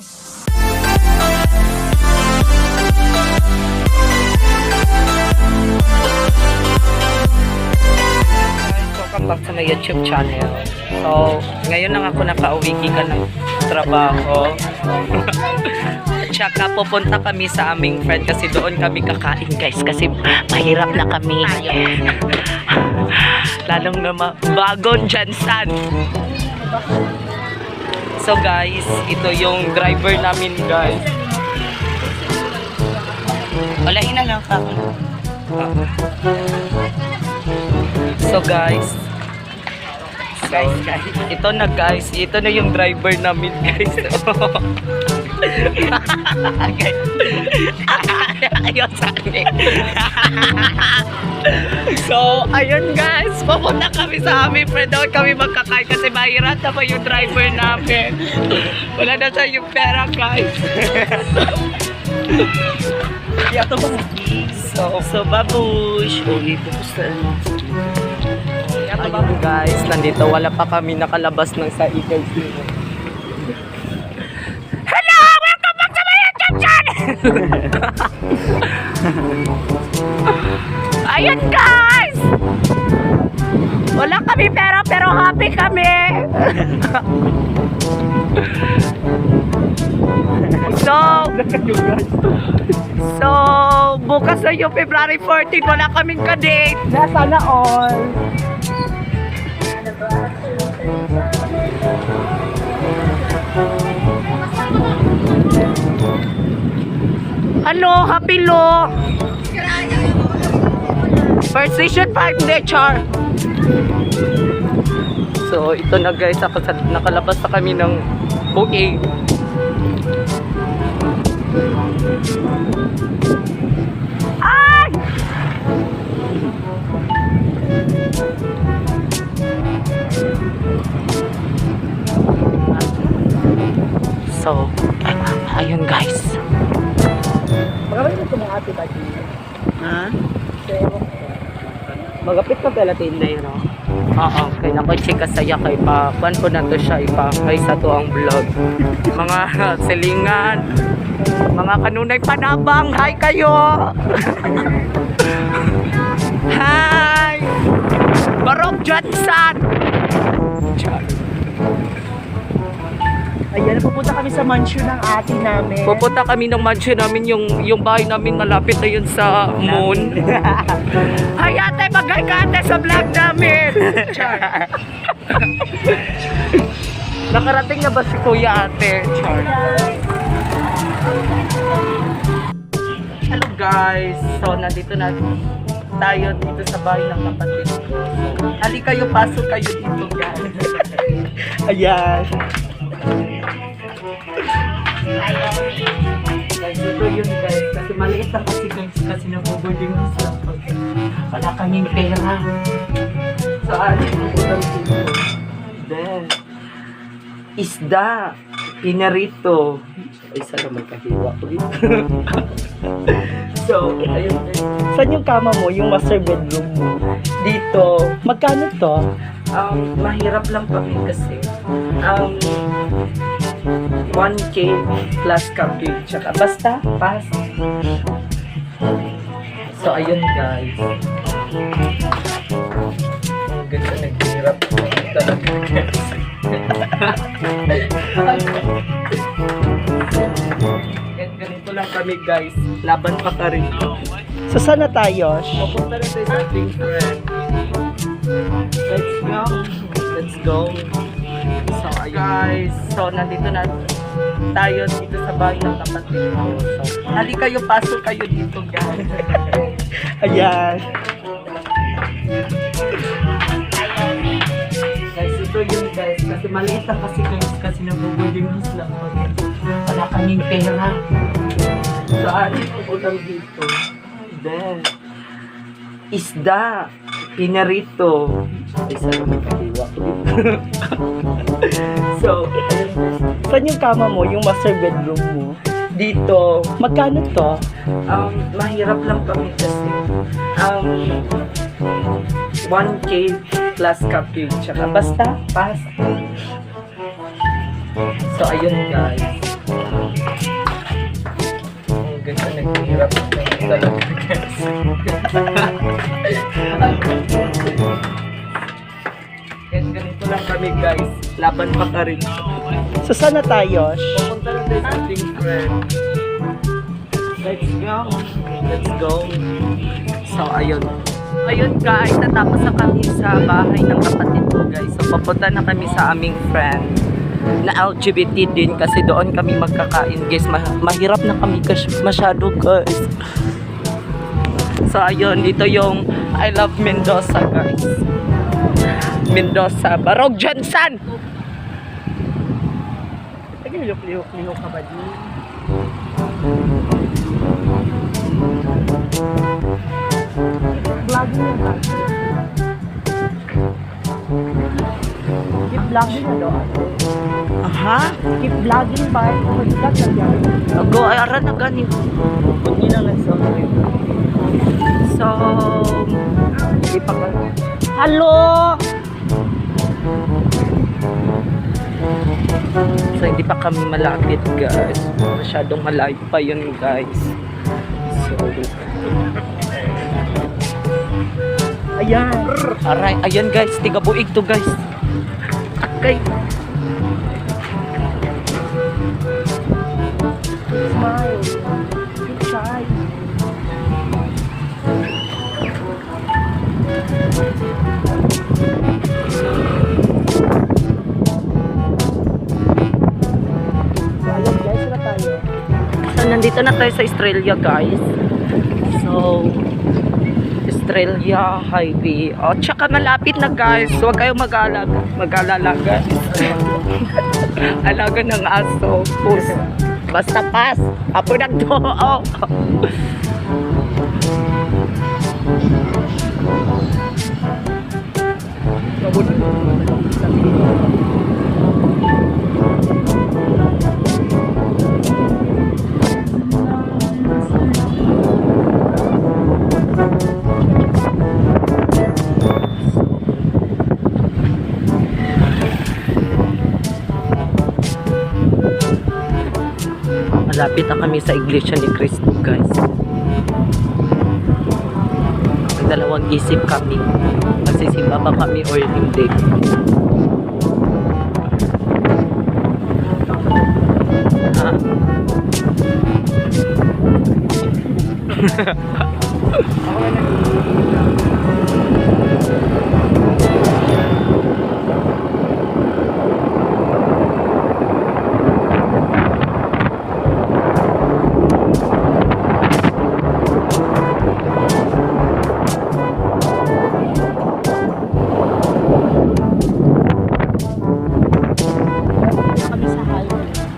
Welcome back to my YouTube channel. So, ngayon lang ako nakauwi ka ng trabaho. At saka pupunta kami sa aming friend kasi doon kami kakain guys kasi mahirap na kami. Lalong naman bagong Jansan. So guys, ito yung driver namin guys. Walahin na lang ka. So guys, ito na guys, ito na yung driver namin guys. Ayun sa amin. So, ayun guys, pupunta kami sa aming friend. Doon kami magkakain kasi mahirap na pa yung driver namin. Wala na siya yung pera guys. So babush. Ayun guys, nandito wala pa kami nakalabas ng sa ikay. Hello! Welcome back to my YouTube channel! Ayun guys! Wala kami pera pero happy kami! So, bukas na yung February 14, wala kaming ka-date. Sana all. Hello, happy lo. First station 5 day char. So, ito na guys, nakalabas na kami ng OA. Ay! So, ayun guys. Magkabay mo itong mga ate ba? Ha? Magapit ka pala tinday, no? Oo, kaya nakoy chika saya kay pa. Kuan po na to siya ipa kay sa to ang vlog. Mga silingan, mga kanunay panabang, hi kayo! Hi! Barok Johnson! Ayan, pupunta kami sa mansion ng ate namin. Pupunta kami ng mansion namin, yung bahay namin malapit na yun sa moon. Hi ate, magay ka ate sa vlog namin! Char. Nakarating na ba si kuya ate? Char. Hello guys! So, nandito na tayo dito sa bahay ng kapatid ko. Hali kayo, pasok kayo dito guys. Ayan. Guys, ito yun guys. Kasi maliit lang kasi guys. Kasi nag-boarding house lang. Wala kaming pera. Saan? Then, isda. Pinarito. Ay, sana magkahiwa ko dito. So, ayun guys. Saan yung kama mo? Yung master bedroom mo? Dito. Magkano to? Mahirap lang kami kasi. 1K plus cupcake. Tsaka basta, pass. So, ayun guys. Ganda naghirap talaga guys. Ganito lang kami guys. Laban pa ka rin. So, saan na tayo? Pupunta na tayo sa ating friend. Let's go. Let's go. So, ayun guys. So, nandito na tayo dito sa bahay ng kapatid ko. So, hali kayo, pasok kayo dito guys. Ayan. Guys, ito yun guys. Kasi maliit lang kasi guys. Kasi nag-boarding house lang. Wala kaming pera. Saan? Pupunta dito. Then, isda. Pinarito. Ay, sana magkahiwa ko dito. So, ayun guys. Saan yung kama mo? Yung master bedroom mo? Dito. Magkano to? Mahirap lang kami kasi. 1K plus cupcake. Tsaka basta, pass. So, ayun guys. talaga, guys. Guys, ganito lang kami, guys. Laban pa rin. So, saan na tayo? Pupunta na tayo sa ating friend. Let's go. Let's go. So, ayun. Ayun, guys. Natapos na kami sa bahay ng kapatid ko, guys. So, papunta na kami sa aming friend na LGBT din kasi doon kami magkakain, guys. Mahirap na kami kasi masyado, guys. So, ayun. Dito yung I love Mendoza, guys. Mendoza. Barog Johnson! Lihok-lihok ka ba din? Vlogging na ba? Keep vlogging na doon. Aha? Keep vlogging ba? Mag-vlog na dyan. Go, ay aran na gani. Hindi na nag-sorry. So, hindi pa ka. Hello! So, hindi pa kami malapit, guys. Masyadong malayo pa yun, guys. So, Ayan. aray, ayan, guys. Tiga buig to, guys. Okay. Smile. Keep shy. So, ayun guys, na tayo. So, nandito na tayo sa Australia, guys. So, Australia Highway. O, tsaka malapit na, guys. Huwag kayong mag-alala, guys. Alaga ng aso. Pus. Basta pas. Apo na to. Oh. Malapit na kami sa Iglesia ni Cristo, guys. Nagdalawang isip kami. Magsisimba ba kami or hindi. Ha?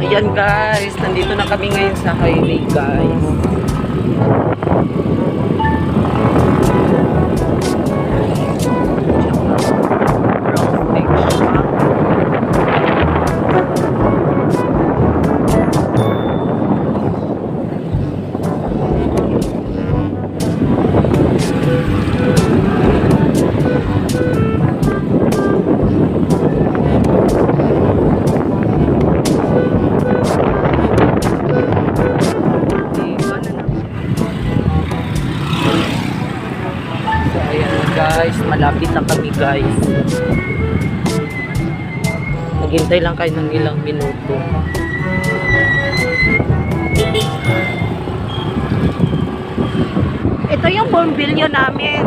Ayan, guys, nandito na kami ngayon sa highway, guys. Guys, malapit na kami, guys. Naghintay lang kayo ng ilang minuto. Ito yung bombilyo namin.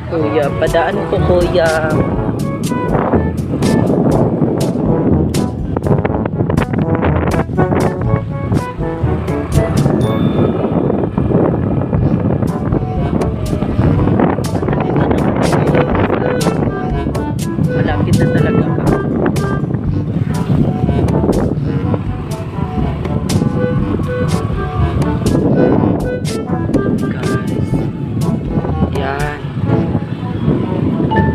Kuya, padaan ko, kuya. Malapit na talaga ka. Guys, yan.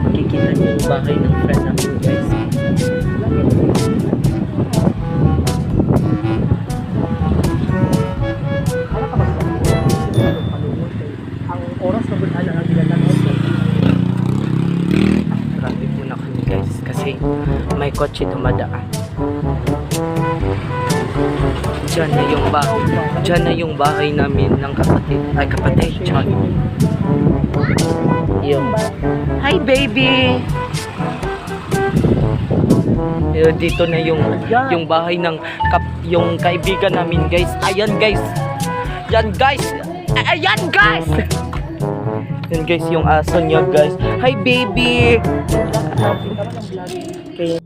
Makikita niyo yung bahay ng friend namin, guys. may kotse dumadaan. Diyan na yung bahay namin ng kapatid. Diyan. Yung, hi baby! Dito na yung bahay ng yung kaibigan namin, guys. Ayan guys. Yan guys. Ayan guys. Yan guys yung aso niya, guys. Hi baby. Okay.